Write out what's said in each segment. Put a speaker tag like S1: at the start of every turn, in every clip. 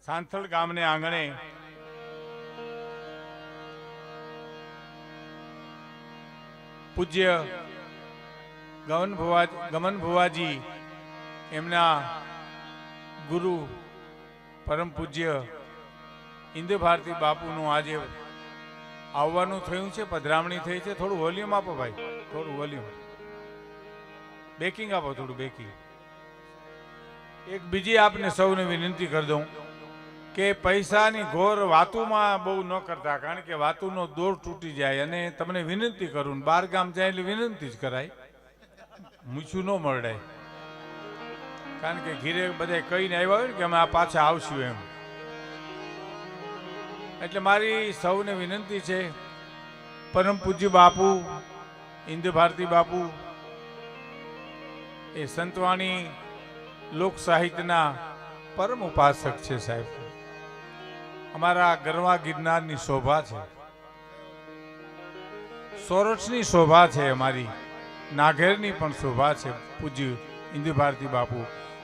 S1: સાંથળ ગામને આંગણે પૂજ્ય ગમન ભુવાજી એમના ગુરુ પરમ પૂજ્ય ઇન્દ્ર ભારતી બાપુનું આજે આવવાનું થયું છે, પધરામણી થઈ છે. થોડું વોલ્યુમ આપો ભાઈ, થોડું વોલ્યુમ, બેકિંગ આપો, થોડું બેકિંગ. એક બીજી આપને સૌને વિનંતી કરી દઉં કે પૈસાની ઘોર વાતુમાં બહુ ન કરતા, કારણ કે વાતુનો દોર તૂટી જાય. અને તમને વિનંતી કરું, બાર ગામ જાય એટલે વિનંતી જ કરાય, મૂછું ન મળે. કારણ કે ઘીરે બધા કહીને આવ્યા હોય ને કે અમે આ પાછા આવશું એમ. એટલે મારી સૌને વિનંતી છે, પરમ પૂજ્ય બાપુ ઇન્દ્ર ભારતી બાપુ એ સંતવાણી લોક સાહિત્યના પરમ ઉપાસક છે સાહેબ. અમારા ગરવા ગિરનારની શોભા છે, સોરઠની શોભા છે, અમારી નાઘેરની પણ શોભા છે પૂજ્ય ઇન્દ્ર ભારતી બાપુ.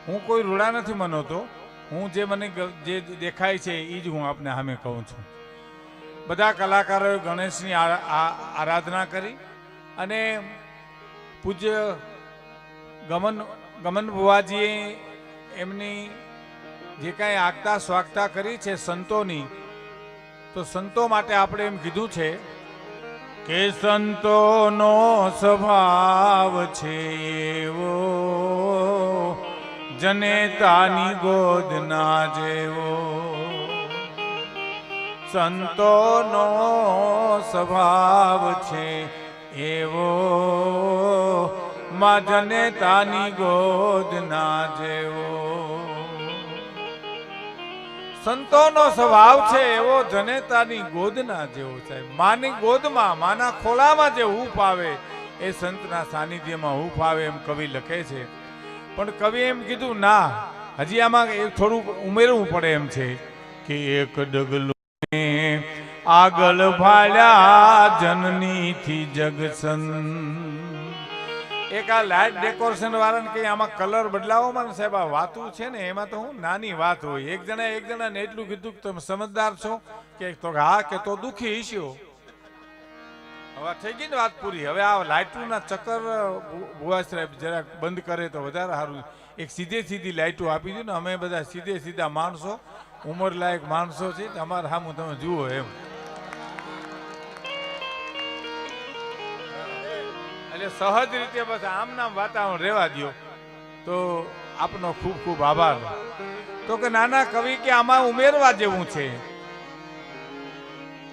S1: હું કોઈ રૂડા નથી મનાવતો, હું જે મને જે દેખાય છે એ જ હું આપને સામે કહું છું. બધા કલાકારોએ ગણેશની આરાધના કરી અને પૂજ્ય ગમન બુવાજીએ એમની જે કાંઈ આગતા સ્વાગતા કરી છે સંતોની, તો સંતો માટે આપણે એમ કીધું છે કે સંતોનો સ્વભાવ છે એવો, જનેતાની ગોદ ના જેવો. સંતોનો સ્વભાવ છે એવો, માં જનેતાની ગોદ ના જેવો. સંતોનો સ્વભાવ છે એવો, જનેતાની ગોદના જેવો. સાહેબ, માની ગોદમાં, માના ખોળામાં જે હૂંફ આવે એ સંતના સાનિધ્યમાં હૂંફ આવે એમ કવિ લખે છે. પણ કવિ એમ કીધું ના, હજી આમાં થોડું ઉમેરવું પડે એમ છે કે એક ડગલું આગળ ભાળ્યા જનનીથી જગસન. એક આ લાઇટ ડેકોરેશન વાળાને કઈ આમાં કલર બદલાવોમાં ને સાહેબ, આ વાતું છે ને એમાં તો હું નાની વાત હોય. એક જણાને એટલું કીધું કે તમે સમજદાર છો કે તો હા, કે તો દુખી ઈશ્યો. હવે થઈ ગઈ ને વાત પૂરી. હવે આ લાઇટોના ચક્કર ભુવા સાહેબ જરાક બંધ કરે તો વધારે સારું. એક સીધી લાઇટો આપી દો ને, અમે બધા સીધા માણસો, ઉંમર લાયક માણસો છે, અમારા સામું તમે જુઓ એમ. એટલે સહજ રીતે બસ આમ નામ વાતાવરણ રહેવા દો તો આપનો ખૂબ ખૂબ આભાર. તો કે નાના કવિ કે આમાં ઉમેરવા જેવું છે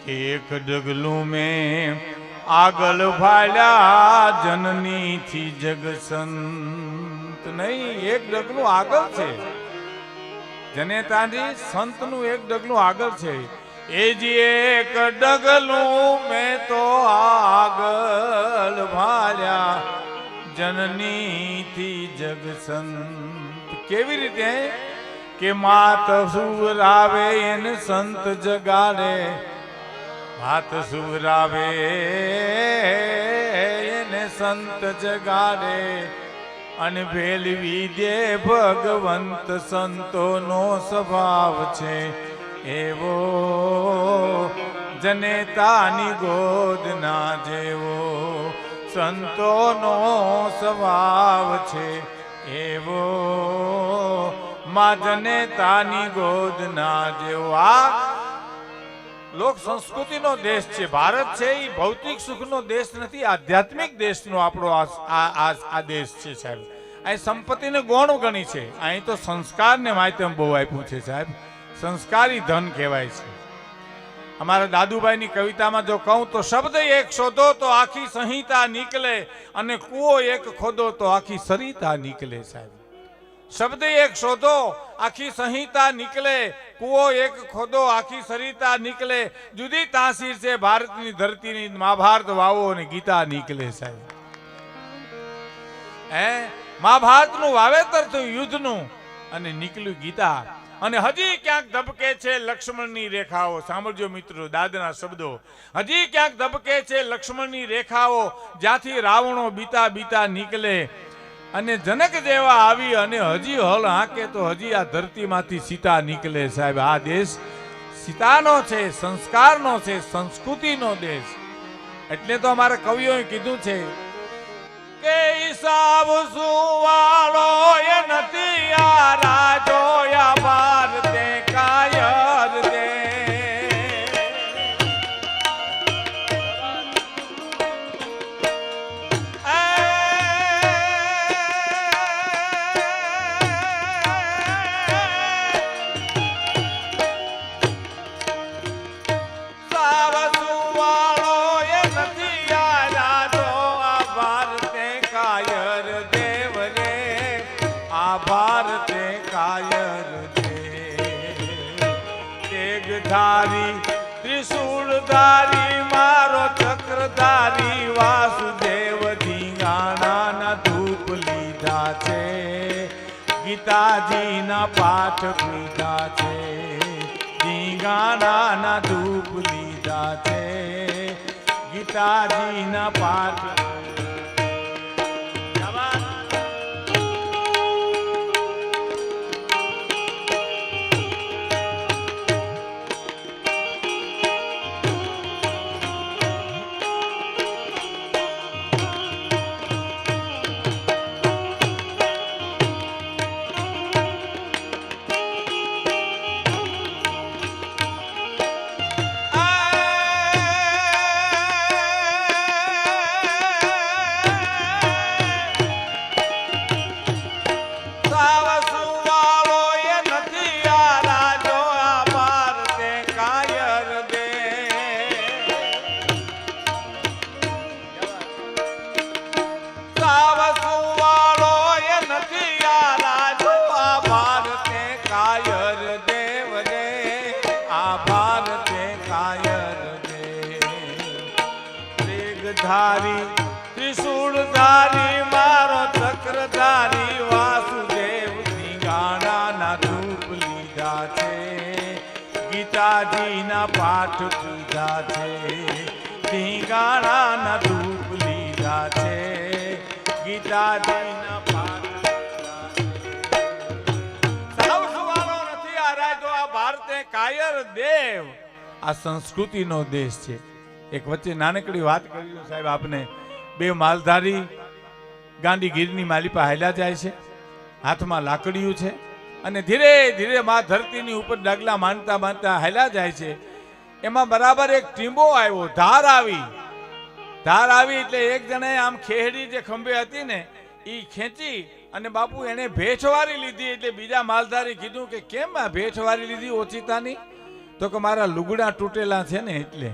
S1: કે એક ડગલું મેં આગળ ભાળ્યા જનનીથી જગસંત. નહીં, એક ડગલું આગળ છે જનેતાજી, સંતનું એક ડગલું આગળ છે. એ જ એક ડગલું મેં તો આગળ ભાળ્યા જનનીથી જગસંત. કેવી રીતે કે માત સુવરાવે એને સંત જગાડે, માત સુવરાવે એને સંત જગાડે, અને ભેલવી દે ભગવંત. સંતોનો સ્વભાવ છે એવો, જનેતાની ગોદ ના જેવો. સંતોનો સ્વભાવ છે એવો, માં જનેતાની ગોદ ના જેવો. આ લોક સંસ્કૃતિનો દેશ છે ભારત છે. એ ભૌતિક સુખનો દેશ નથી, આધ્યાત્મિક દેશનો આપણો આ દેશ છે સાહેબ. અહીં સંપત્તિને ગૌણ ગણી છે, અહીં તો સંસ્કારને માધ્યમ બહુ આપ્યું છે સાહેબ. સંસ્કારી ધન કહેવાય છે. અમારા દાદુભાઈની કવિતામાં જો કહું તો શબ્દ એક શોધો તો આખી સંહિતા નીકળે, અને કૂવો એક ખોદો તો આખી સરિતા નીકળે સાહેબ. શબ્દ એક શોધો આખી સંહિતા નીકળે, કૂવો એક ખોદો આખી સરિતા નીકળે. જુદી તાસીર છે ભારતની ધરતીની, મહાભારત વાવો અને ગીતા નીકળે સાહેબ. મહાભારતનું વાવેતર થયું યુદ્ધનું, અને નીકળ્યું ગીતા. અને હજી ક્યાંક ધબકે છે લક્ષ્મણની રેખાઓ. સાંભળજો મિત્રો દાદના શબ્દો. હજી ક્યાંક ધબકે છે લક્ષ્મણની રેખાઓ, જ્યાંથી રાવણો બીતા નીકળે. અને જનક જેવા આવી અને હજી હળ હાંકે તો હજી આ ધરતીમાંથી સીતા નીકળે સાહેબ. આ દેશ સીતાનો છે, સંસ્કારનો છે, સંસ્કૃતિનો દેશ. એટલે તો અમારા કવિઓએ કીધું છે કે ઈસાબ સુવાળો એ નથી આ રાજો યા ભારતે કાયર દે. ભારતે કાયર દે. તેગધારી ત્રિશૂળધારી મારો ચક્રધારી વાસુદેવ ધીંગાણાના ધૂપ લીધા છે, ગીતાજીના પાઠ પીધા છે. ધીંગાણાના ધૂપ લીધા છે, ગીતાજીના પાઠ. ધારી ત્રિશૂળધારી મારો ચક્રધારી વાસુદેવ ધીંગાણાના ધૂપ લીધા છે, ગીતાજીના પાઠ પીધા છે. ધીંગાણાના ધૂપ લીધા છે, ગીતાજીના પાઠ પીધા છે. સાવ સવાલો નથી આ રાજો આ ભારતે કાયર દેવ. આ સંસ્કૃતિનો દેશ છે. એક વચ્ચે નાનકડી વાત કરી સાહેબ આપને. બે માલધારી ગાંડી ગીરની માલિપા હાલ્યા જાય છે, હાથમાં લાકડીયું છે અને ધીરે ધીરે માં ધરતીની ઉપર ડગલા માનતા માનતા હાલ્યા જાય છે. એમાં બરાબર એક ટીંબો આવ્યો, ધાર આવી એટલે એક જણાએ આમ ખેહડી જે ખંભે હતી ને એ ખેંચી અને બાપુ એને ભેંસવારી લીધી. એટલે બીજા માલધારી કીધું કે કેમ આ ભેંસવારી લીધી ઓચિતાની? તો કે મારા લુગડા તૂટેલા છે ને એટલે.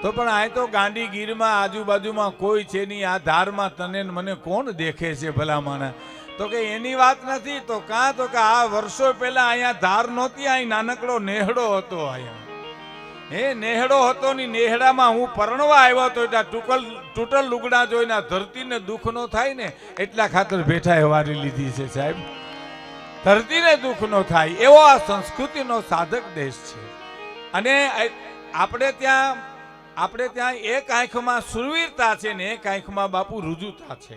S1: તો પણ આ તો ગાંડી ગીરમાં આજુબાજુમાં કોઈ છે નહીં, આ ધારમાં તને મને કોણ દેખે છે ભલામણા? તો કે એની વાત નથી. તો કાં તો કે આ વર્ષો પહેલા અહીંયા ધાર નહોતી, અહીં નાનકડો નેહડો હતો. અહીંયા નેહડો હતો ની નેહડામાં હું પરણવા આવ્યો હતો. એટલે તૂટલ લુગડા જોઈને ધરતીને દુઃખ નો થાય ને એટલા ખાતર બેઠા વારી લીધી છે સાહેબ. ધરતીને દુઃખ નો થાય એવો આ સંસ્કૃતિનો સાધક દેશ છે. અને આપણે ત્યાં એક આંખમાં સુરવીરતા છે ને એક આંખમાં બાપુ રુજુતા છે.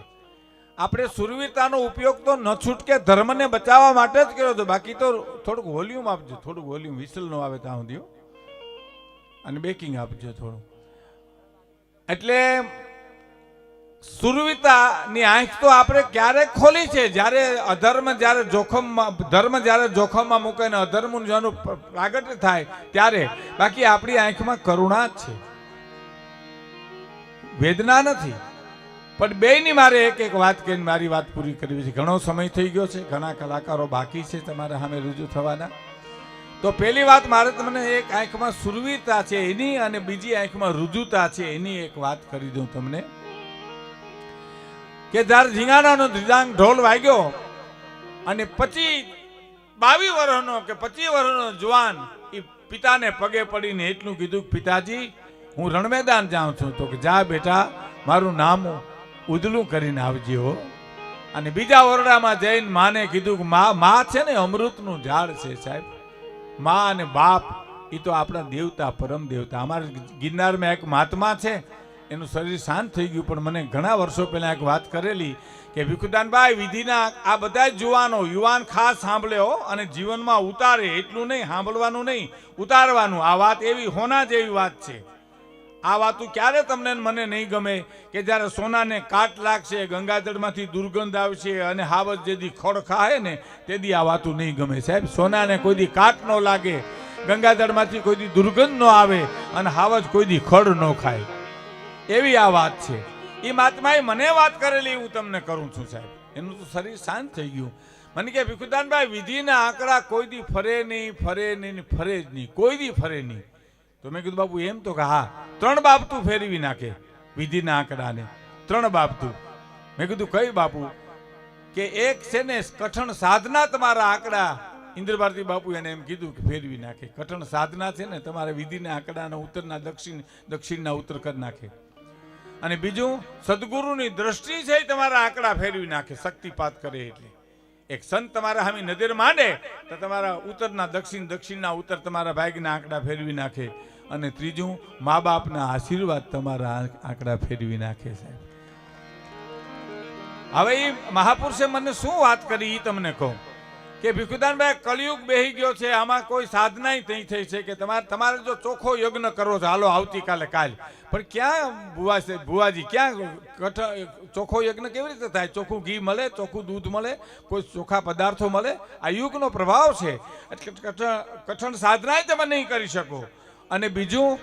S1: આપણે સુરવીરતાનો ઉપયોગ તો ન છૂટકે ધર્મને બચાવવા માટે જ કર્યો હતો. બાકી તો થોડુંક વોલ્યુમ આપજો, થોડુંક વોલ્યુમ વિસલ નો આવે ત્યાં સુધી, અને બેકિંગ આપજો થોડું. એટલે સુરવીરતાની આંખ તો આપણે ક્યારેક ખોલી છે જ્યારે અધર્મ જ્યારે જોખમમાં, ધર્મ જ્યારે જોખમમાં મૂકે ને અધર્મનું જેનું પ્રાગટ્ય થાય ત્યારે. બાકી આપણી આંખમાં કરુણા જ છે, વેદના નથી. પણ બેયની મારે એક વાત કહીને મારી વાત પૂરી કરવી છે. ઘણો સમય થઈ ગયો છે, ઘણા કલાકારો બાકી છે તમારા સામે રજૂ થવાના. તો પહેલી વાત મારે તમને એક આંખમાં સુરવીરતા છે એની અને બીજી આંખમાં રુજુતા છે એની એક વાત કરી દઉં તમને. કે જ્યારે ઝીંગાણાનો ધ્રિજાંગ ઢોલ વાગ્યો અને 22 વર્ષનો કે 25 વર્ષનો જવાન એ પિતાને પગે પડીને એટલું કીધું કે પિતાજી હું રણમેદાન જાઉં છું. તો કે જા બેટા, મારું નામ ઉદલું કરીને આવજે હો. અને બીજા ઓરડામાં જઈને માને કીધું કે માં છે ને અમૃતનું ઝાડ છે સાહેબ. માં અને બાપ એ તો આપણા દેવતા, પરમ દેવતા. અમારા ગિરનારમાં એક મહાત્મા છે, એનું શરીર શાંત થઈ ગયું. પણ મને ઘણા વર્ષો પહેલાં એક વાત કરેલી કે ભીખુદાનભાઈ, વિધિના આ બધા જ યુવાન ખાસ સાંભળ્યો અને જીવનમાં ઉતારે. એટલું નહીં સાંભળવાનું, નહીં ઉતારવાનું. આ વાત એવી હોના જેવી વાત છે. આ વાતું ક્યારે તમને મને નહીં ગમે કે જ્યારે સોનાને કાટ લાગશે, ગંગાજળમાંથી દુર્ગંધ આવશે અને હાવજ જેદી ખડ ખાય ને તેદી આ વાતું નહીં ગમે. સાહેબ, સોનાને કોઈ દી કાટ ન લાગે, ગંગાજળમાંથી કોઈ દી દુર્ગંધ ન આવે અને હાવજ કોઈ દી ખડ ન ખાય, એવી આ વાત છે. એ મહાત્માએ મને વાત કરેલી, હું તમને કરું છું સાહેબ. એનું તો શરીર શાંત થઈ ગયું. મને કે ભીખુદાનભાઈ, વિધિના આંકડા કોઈ દી ફરે નહીં, ફરે નહીં, ફરે જ નહીં, કોઈ દી ફરે નહીં. તો મેં કીધું બાપુ એમ? તો કે હા, 3 બાબતું ફેરવી નાખે વિધિના આંકડાને. 3 બાબતું. મેં કીધું કઈ બાપુ? કે એક છે ને કઠણ સાધના તમારા આંકડા, ઇન્દ્રભારતી બાપુ એને એમ કીધું કે ફેરવી નાખે. કઠણ સાધના છે ને તમારે વિધિના આંકડાના ઉત્તરના દક્ષિણના ઉત્તર કરી નાખે. અને બીજું, સદગુરુની દ્રષ્ટિ છે તમારા આંકડા ફેરવી નાખે, શક્તિપાત કરે. એટલે એક સંત તમારા સામે નજર માંડે તો તમારા ઉત્તરના દક્ષિણના ઉત્તર તમારા ભાગના આંકડા ફેરવી નાખે. અને ત્રીજું, મા બાપના આશીર્વાદ તમારા આંકડા ફેરવી નાખે. સાહેબ, હવે એ મહાપુરુષે મને શું વાત કરી એ તમને કહું કે ભીખુદાનભાઈ, કળિયુગ બેહી ગયો છે, આમાં કોઈ સાધના નહીં થઈ છે કે તમારે જો ચોખ્ખો યજ્ઞ કરવો છે, હાલો આવતીકાલે કાલ. પણ ક્યાં ભુવાજી, ક્યાં ચોખ્ખો યજ્ઞ કેવી રીતે થાય? ચોખ્ખું ઘી મળે, ચોખ્ખું દૂધ મળે, કોઈ ચોખ્ખા પદાર્થો મળે? આ યુગનો પ્રભાવ છે. એટલે કઠણ સાધના તમે નહીં કરી શકો. અને બીજું,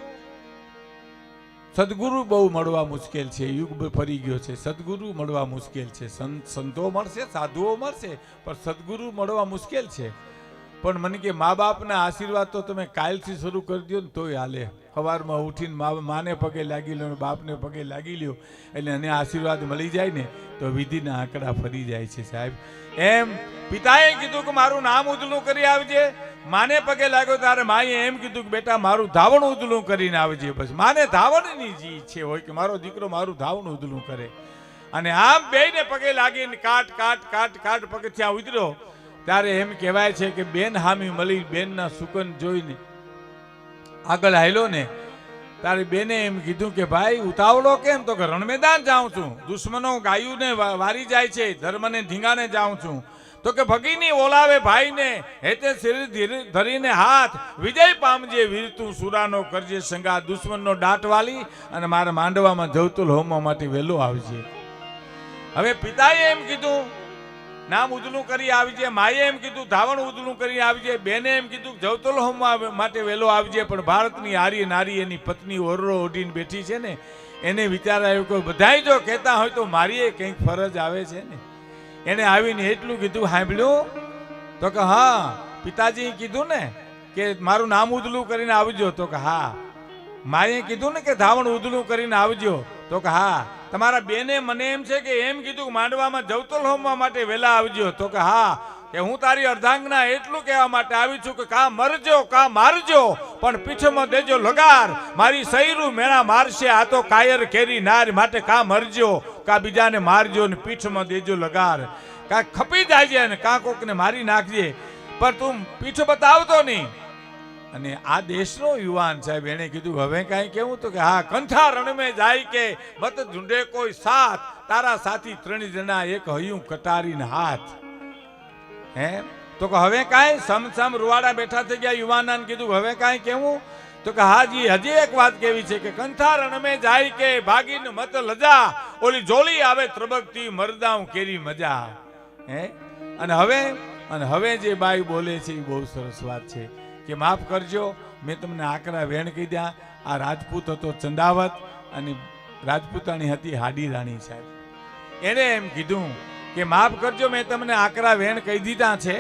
S1: સદગુરુ બહુ મળવા મુશ્કેલ છે. યુગ ફરી ગયો છે, સદગુરુ મળવા મુશ્કેલ છે. સંતો મળશે, સાધુઓ મળશે, પણ સદગુરુ મળવા મુશ્કેલ છે. પણ મને કે મા બાપના આશીર્વાદ તો તમે કાલથી શરૂ કરી દો ને તોય હાલે. સવારમાં ઉઠીને માને પગે લાગી લો, બાપને પગે લાગી લ્યો, એટલે એને આશીર્વાદ મળી જાય ને તો વિધિના આંકડા ફરી જાય છે. સાહેબ, એમ પિતાએ કીધું કે મારું નામ ઉજળું કરી આવજે. માને પગે લાગ્યો ત્યારે માએ એમ કીધું કે બેટા મારું ધાવણ ઉજળું કરીને આવજે. બસ માને ધાવણની જ ઈચ્છે હોય કે મારો દીકરો મારું ધાવણ ઉજળું કરે. અને આમ બેયને પગે લાગીને કાટ પગથિયાં ઉતર્યો ત્યારે એમ કહેવાય છે કે બેન હામી મળી, બેનના સુકન જોઈને આગળ હાલ્યો ને તારી બેને એમ કીધું કે ભાઈ ઉતાવળો કેમ? તો કે રણ મેદાન જાઉં છું, દુશ્મનો ગાયુને વારી જાય છે, ધર્મને ધીંગાને જાઉં છું. તો કે ભગીની ઓલાવે ભાઈને, હેતે શિર ધરીને હાથ, વિજય પામજે વીર તું સુરાનો કરજે સંગા, દુશ્મનનો દાટ વાલી અને મારા માંડવામાં જવતુલ હોમવા માટે વહેલો આવજે. હવે પિતાએ એમ કીધું નામ ઉજળું કરી આવજે, માએ એમ કીધું ધાવણ ઉજળું કરી આવજે, બેને એમ કીધું જવતુલ હોમવા માટે વહેલો આવજે. પણ ભારતની આર્ય નારી એની પત્ની ઓરડો ઓઢીને બેઠી છે ને, એને વિચાર આવ્યો કે બધાય જો કહેતા હોય તો મારી કંઈક ફરજ આવે છે ને. એને આવીને એટલું કીધું, સાંભળ્યું? તો કે હા, પિતાજી કીધું ને કે મારું નામ ઉજળું કરીને આવજો. તો કે હા. માએ કીધું ને કે ધાવણ ઉજળું કરીને આવજો. તો કે હા. તમારા બેને મને એમ છે કે એમ કીધું કે માંડવામાં જવતુલ હોમવા માટે વહેલા આવજો. તો કે હા, કે હું તારી અર્ધાંગના એટલું કહેવા માટે આવી છું કે કા મરજો કા મારજો, પણ પીઠમાં દેજો લગાર, મારી સૈરું મેણા મારશે આ તો કાયર કેરી નાર, માટે કા મરજો કા બીજાને મારજો ને પીઠમાં દેજો લગાર. કા ખપી જાય ને કા કોકને મારી નાખજે, પણ તું પીઠ બતાવતો નહીં. અને આ દેશનો યુવાન સાહેબ એને કીધું હવે કાંઈ કેવું? તો કે હા, કંઠા રણમે જાય કે મત ઢૂંઢે કોઈ સાથ, તારા સાથી 3 જણા એક હયું કટારીને હાથ. હે તો કે હવે કાંઈ? સમસમ રૂવાડા બેઠા થઈ ગયા યુવાનાને કીધું હવે કાંઈ કેવું? તો કે હાજી હજી એક વાત કેવી છે કે કંઠા રણમે જાય કે ભાગીને મત લજા, ઓલી જોલી આવે ત્રબકતી મરદાઉ કેરી મજા. હે અને હવે જે બાઈ બોલે છે એ બહુ સરસ વાત છે કે માફ કરજો, મેં તમને આકરા વેણ કહી દ્યા. આ રાજપૂત હતો ચંદાવત અને રાજપૂતાણી હતી હાડી રાણી સાહેબ. એને એમ કીધું કે માફ કરજો, મેં તમને આકરા વેણ કહી દીધા છે,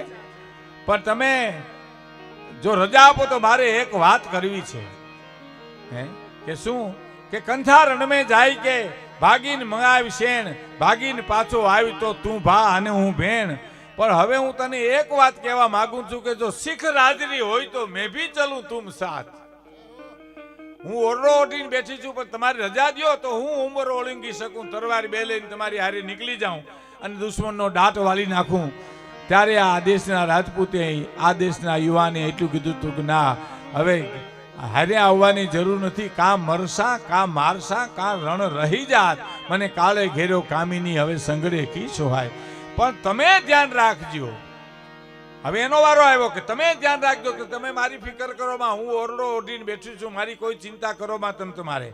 S1: પણ તમે જો રજા આપો તો મારે એક વાત કરવી છે. હે કે શું? કે કંઠા રણમે જાય કે ભાગીને મંગાવી શેણ, ભાગીને પાછો આવી તો તું ભા અને હું ભેણ. પણ હવે હું તને એક વાત કહેવા માંગુ છું કે જો શીખ રાજરી હોય તો મેં ભી ચલું તુમ સાથ. હું ઓરડો ઓઢીને બેઠી છું, પણ તમારી રજા દ્યો તો હું ઉંમર ઓળંગી શકું, તરવાર બે લઈને તમારી હારે નીકળી જાઉં અને દુશ્મનનો દાટ વાળી નાખું. ત્યારે આ દેશના રાજપૂતે, આ દેશના યુવાને એટલું કીધું હતું કે ના, હવે હારે આવવાની જરૂર નથી. કા મરસા કા મારસા કા રણ રહી જાત, મને કાળે ઘેરો કામીની હવે સંગડે કી સોહાય. પણ તમે ધ્યાન રાખજો. હવે એનો વારો આવ્યો કે તમે ધ્યાન રાખજો કે તમે મારી ફિકર કરો માં, હું ઓરડો ઓઢીને બેઠું છું, મારી કોઈ ચિંતા કરો માં તમે તમારે.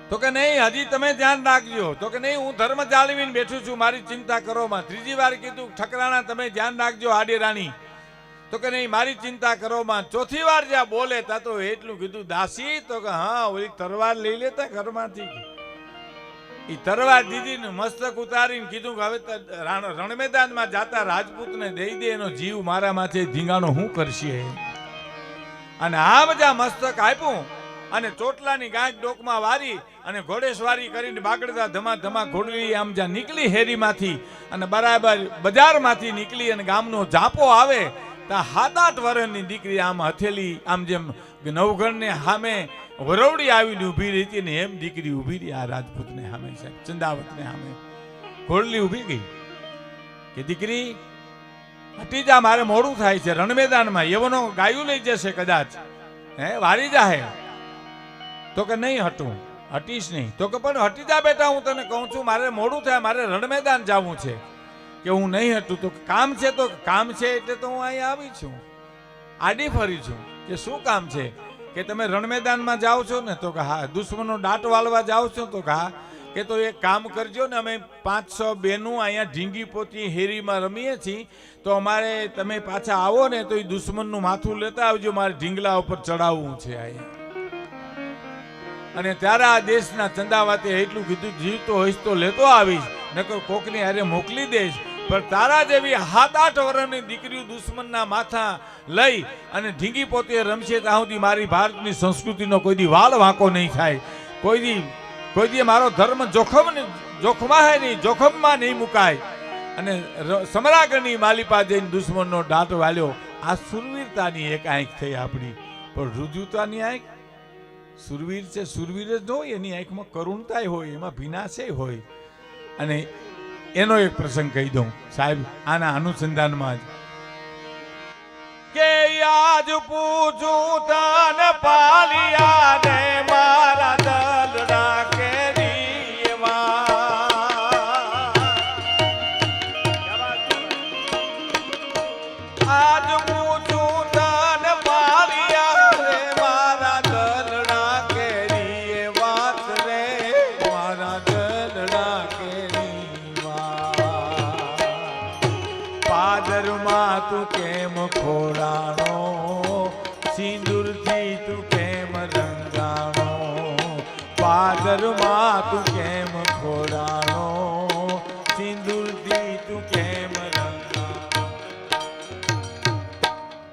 S1: તો કે નહીં, હજી તમે ધ્યાન રાખજો. તો કે નહીં, હું ધર્મ જાળવીને બેઠું છું, મારી ચિંતા કરો માં. ત્રીજી વાર કીધું ઠકરાણા તમે ધ્યાન રાખજો આડે રાણી. તો કે નહીં, મારી ચિંતા કરો માં. ચોથી વાર જ્યાં બોલે ત્યાં તો એટલું કીધું દાસી. તો કે હા, ઓલી તરવાર લઈ લેતા ઘરમાંથી. એ તરવાર દીધી ને મસ્તક ઉતારીને કીધું કે હવે રણ મેદાનમાં જાતા રાજપૂતને દઈ દે, એનો જીવ મારા માથે ધીંગાણો હું કરશે. અને આ બધા મસ્તક આપ્યું અને ચોટલાની ગાંઠ ડોકમાં વારી અને ઘોડેસવારી કરીને બાગડતા ધમા ધમા ઘોડવી આમ જ્યાં નીકળી હેરીમાંથી અને બરાબર બજારમાંથી નીકળી અને ગામનો જાપો આવે ત્યાં 7-8 વર્ષની દીકરી આમ હથેલી આમ જેમ નવઘણને સામે વરવડી આવીને ઊભી રહી હતી ને એમ દીકરી ઊભી રહી આ રાજપૂતને સામે, સાહેબ ચંદાવતને સામે. ઘોડલી ઊભી ગઈ કે દીકરી હટી જા, મારે મોડું થાય છે. રણ મેદાનમાં યવનો ગાયું લઈ જશે કદાચ, વારી જાહે. તો કે નહીં હટું, હટીશ નહીં. તો કે પણ હટી જા બેટા, હું તને કહું છું, મારે મોડું થાય, મારે રણ મેદાન જવું છે. કે હું નહીં હટું. તો કામ છે. તો કામ છે એટલે તો હું અહીંયા આવી છું, આડી ફરી છું. કે શું કામ છે? કે તમે રણ મેદાનમાં જાઓ છો ને? તો કે હા. દુશ્મનો દાટ વાળવા જાઓ છો? તો કે હા. કે તો એક કામ કરજો ને, અમે 500 બહેનું અહીંયા ઢીંગી પોતી હેરીમાં રમીએ છીએ, તો અમારે તમે પાછા આવો ને તો એ દુશ્મનનું માથું લેતા આવજો, મારે ઢીંગલા ઉપર ચડાવવું છે અહીંયા. અને ત્યારે આ દેશના ચંદાવાતે એટલું કીધું, જીવતો હોઈશ તો લેતો આવીશ, નકર કોકની હારે મોકલી દઈશ. પણ તારા જેવી 7-8 વર્ષની દીકરીઓ દુશ્મનના માથા લઈ અને ઢીંગી પોતે રમશે ત્યાં સુધી મારી ભારતની સંસ્કૃતિનો કોઈ દી વાળ વાંકો નહીં થાય. કોઈ દી મારો ધર્મ જોખમાય નહીં, જોખમમાં નહીં મુકાય. અને સમરાગરની માલિપા જઈને દુશ્મનનો દાંત વાલ્યો. આ સુરવીરતાની એક આંખ થઈ આપણી. પણ રુજુતાની આંખ સુરવીર છે, સુરવીર જ ન હોય, એની આંખમાં કરુણતા હોય, એમાં ભીનાશે હોય. અને એનો એક પ્રસંગ કહી દઉં સાહેબ આના અનુસંધાનમાં જ, કે આજ પૂછું તને પાલિયા ને મારા દલડા કેરીમાં. આજ પૂછું તને પાલિયા રે મારા દલડા કેરી વાત રે, મારા દલડા કેરી. પાદરમાં તું કેમ ખોડાણો, સિંદૂરથી તું કેમ રંગાણો. પાદરમાં તું કેમ ખોડાણો, સિંદૂરથી તું કેમ રંગાણો.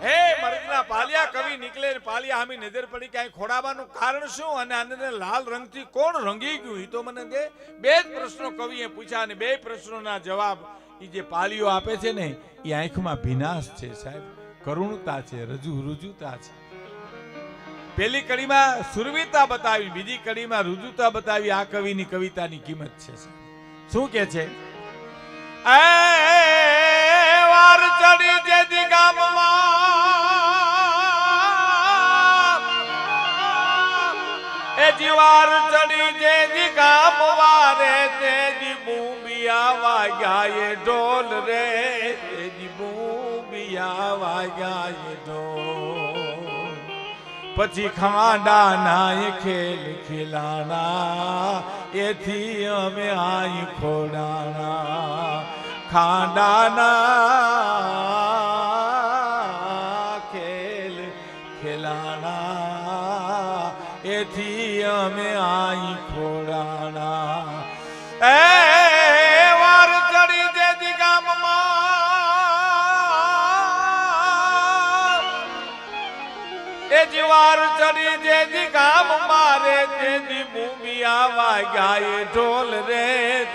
S1: હે મર્દના પાલિયા કવિ નીકળે, પાલિયા હામી નજર પડી કે ખોડાવાનું કારણ શું અને આને લાલ રંગથી કોણ રંગી ગયું? એ તો મને કે 2 પ્રશ્નો કવિએ પૂછ્યા અને 2 પ્રશ્નોના જવાબ એ જે પાલીઓ આપે છે ને એ આંખમાં ભીનાશ છે સાહેબ, કરુણતા છે, રુજુતા છે. પેલી કડીમાં સુરવીરતા બતાવી, બીજી કડીમાં રુજુતા બતાવી. આ કવિની કવિતાની કિંમત છે. શું કે છે? વાર ચડી જેથી ગામમાં, એ જીવાર ચડી જેથી ગામ વારે તેજી બૂંબિયા વાગ્યા ઢોલ રે, તેજી બૂંબિયા વાગ્યા ઢોલ. પછી ખાંડા ના ખેલ ખેલાણા, એથી અમે આઈ ખોડાણા. ખાંડાના ખેલ ખેલાણા, એથી અમે આઈ ખોડાણા. એ વાર ચડી જેથી ગામમાં, એ જીવાર ચડી જેથી ગામ મારે, તેદી બૂંબિયા વાગ્યા ઢોલ રે,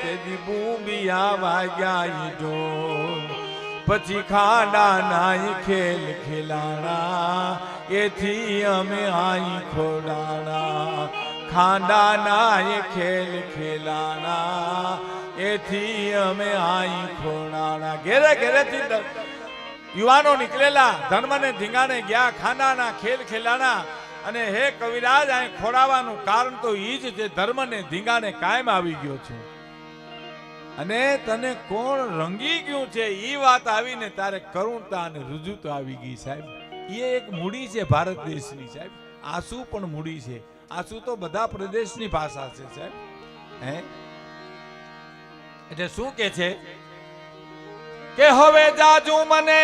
S1: તેદી બૂંબિયા વાગ્યા ઢોલ. પછી ખાંડા નાય ખેલ ખેલાણા, એથી અમે આઈ ખોડાણા. ખાંડા નાય ખેલ ખેલાણા, એથી અમે આઈ ખોડાણા. ઘેરે ઘેરેથી યુવાનો નીકળેલા ધર્મને ધીંગાણે ગયા, ખાનાના ખેલ ખેલાના. અને હે કવિરાજ, અહીં ખોડાવાનું કારણ તો ઈ જ છે, ધર્મને ધીંગાણે કાયમ આવી ગયો છે. અને તને કોણ રંગી ગયું છે ઈ વાત આવીને તારે કરુણતા અને રુજુતા આવી ગઈ સાહેબ. એ એક મૂડી છે ભારત દેશની સાહેબ. આંસુ પણ મૂડી છે. આંસુ તો બધા પ્રદેશની ભાષા છે સાહેબ. હે એટલે શું કે છે કે હવે જાજુ મને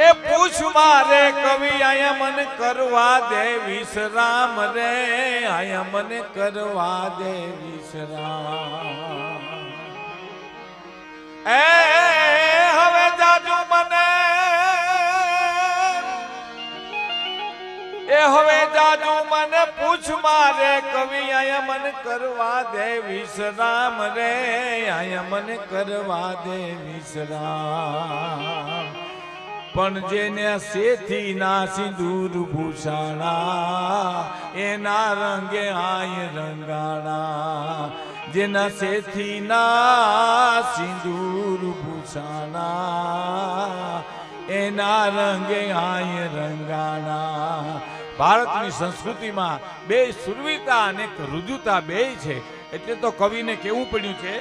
S1: એ પૂછ મારે કવિ આયા મને કરવા દે વિશ્રામ રે, આયા મને કરવા દે વિશ્રામ. એ હવે જાજુ મને હવે જાજુ મને પૂછ મારે કવિ આયા મને કરવા દે વિશ્રામ રે, આયા મને કરવા દે વિશ્રામ. પણ જેને સેથી ના સિંદૂર ભૂષાણા એના રંગે આય રંગાણા. જેના સેથી ના સિંદૂર ભૂષાણા એના રંગે આય રંગાણા. ભારતની સંસ્કૃતિમાં બે સુરવીરતા અને રુજુતા બે છે. એટલે તો કવિને કેવું પડ્યું છે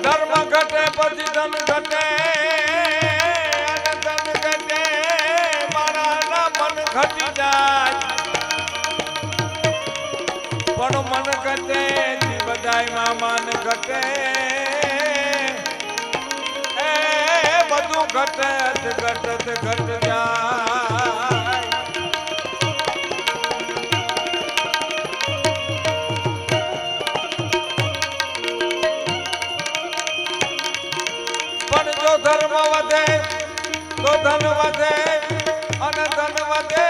S1: ધર્મ ઘટે પછી ધન ઘટે, અને ધન ઘટે મારા મન ઘટી જાય. પણ મન ઘટે બધાયમાં મન ઘટે, એ બધું ઘટે ઘટત ઘટ જાય. પણ જો ધર્મ વધે તો ધન વધે, અને ધન વધે